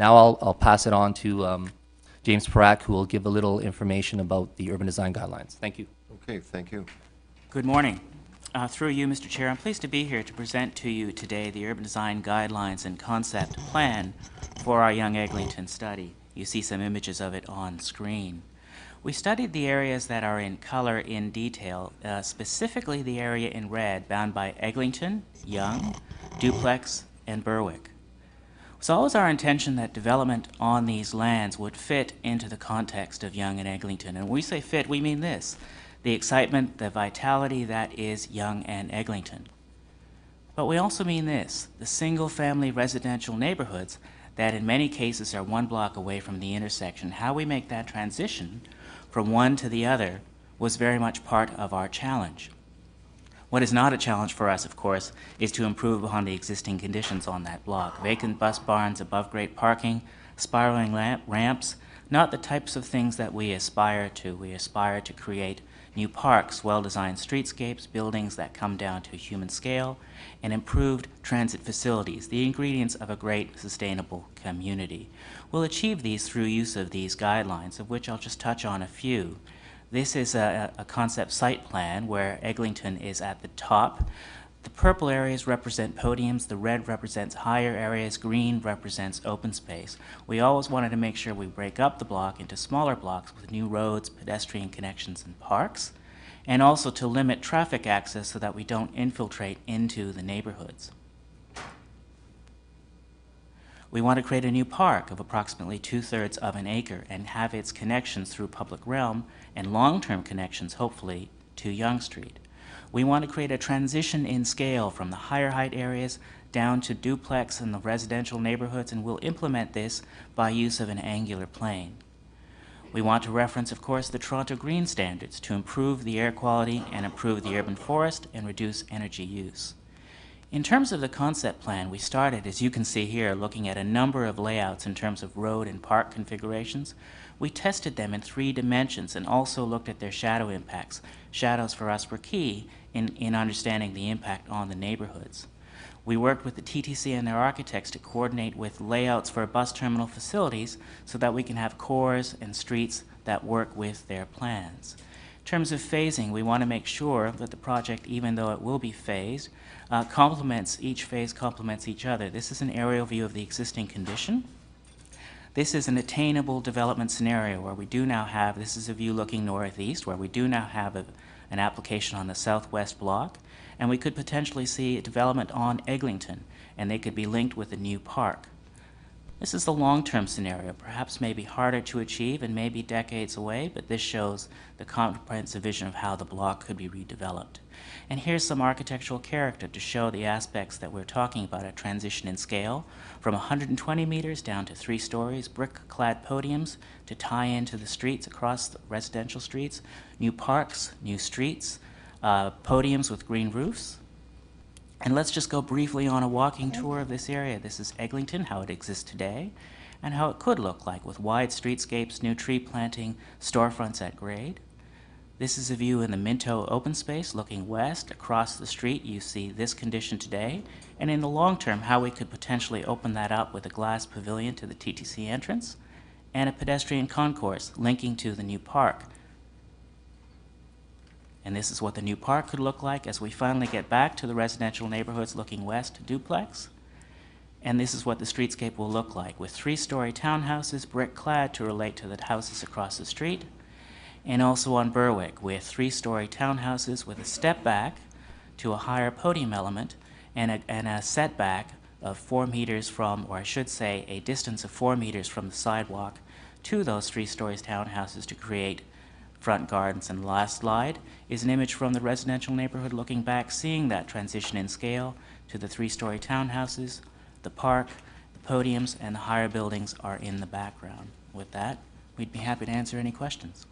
Now I'll pass it on to James Parak, who will give a little information about the urban design guidelines. Thank you. Okay, thank you. Good morning. Through you, Mr. Chair, I'm pleased to be here to present to you today the Urban Design Guidelines and Concept Plan for our Young Eglinton study. You see some images of it on screen. We studied the areas that are in color in detail, specifically the area in red bound by Eglinton, Young, Duplex, and Berwick. It was always our intention that development on these lands would fit into the context of Young and Eglinton. And when we say fit, we mean this: the excitement, the vitality that is Young and Eglinton. But we also mean this: the single-family residential neighborhoods that in many cases are 1 block away from the intersection. How we make that transition from one to the other was very much part of our challenge. What is not a challenge for us, of course, is to improve upon the existing conditions on that block. Vacant bus barns, above-grade parking, spiraling ramps, not the types of things that we aspire to. We aspire to create new parks, well-designed streetscapes, buildings that come down to a human scale, and improved transit facilities, the ingredients of a great sustainable community. We'll achieve these through use of these guidelines, of which I'll just touch on a few. This is a concept site plan where Eglinton is at the top. The purple areas represent podiums, the red represents higher areas, green represents open space. We always wanted to make sure we break up the block into smaller blocks with new roads, pedestrian connections, and parks, and also to limit traffic access so that we don't infiltrate into the neighborhoods. We want to create a new park of approximately 2/3 of an acre and have its connections through public realm and long-term connections, hopefully, to Yonge Street. We want to create a transition in scale from the higher height areas down to duplex and the residential neighborhoods, and we'll implement this by use of an angular plane. We want to reference, of course, the Toronto Green Standards to improve the air quality and improve the urban forest and reduce energy use. In terms of the concept plan, we started, as you can see here, looking at a number of layouts in terms of road and park configurations. We tested them in 3 dimensions and also looked at their shadow impacts. Shadows for us were key in understanding the impact on the neighborhoods. We worked with the TTC and their architects to coordinate with layouts for bus terminal facilities so that we can have cores and streets that work with their plans. In terms of phasing, we want to make sure that the project, even though it will be phased, each phase complements each other. This is an aerial view of the existing condition. This is an attainable development scenario where we do now have, this is a view looking northeast, where we do now have an application on the southwest block, and we could potentially see a development on Eglinton, and they could be linked with a new park. This is the long-term scenario, perhaps maybe harder to achieve and maybe decades away, but this shows the comprehensive vision of how the block could be redeveloped. And here's some architectural character to show the aspects that we're talking about, a transition in scale from 120 meters down to 3 stories, brick-clad podiums to tie into the streets across the residential streets, new parks, new streets, podiums with green roofs. And let's just go briefly on a walking tour of this area. This is Eglinton, how it exists today, and how it could look like with wide streetscapes, new tree planting, storefronts at grade. This is a view in the Minto open space looking west. Across the street, you see this condition today, and in the long term, how we could potentially open that up with a glass pavilion to the TTC entrance and a pedestrian concourse linking to the new park. And this is what the new park could look like as we finally get back to the residential neighborhoods looking west to duplex. And this is what the streetscape will look like with 3-story townhouses, brick-clad to relate to the houses across the street. And also on Berwick with 3-story townhouses with a step back to a higher podium element and a setback of 4 meters from, or I should say a distance of 4 meters from the sidewalk to those 3-story townhouses to create front gardens. And the last slide is an image from the residential neighborhood looking back, seeing that transition in scale to the 3-story townhouses, the park, the podiums, and the higher buildings are in the background. With that, we'd be happy to answer any questions.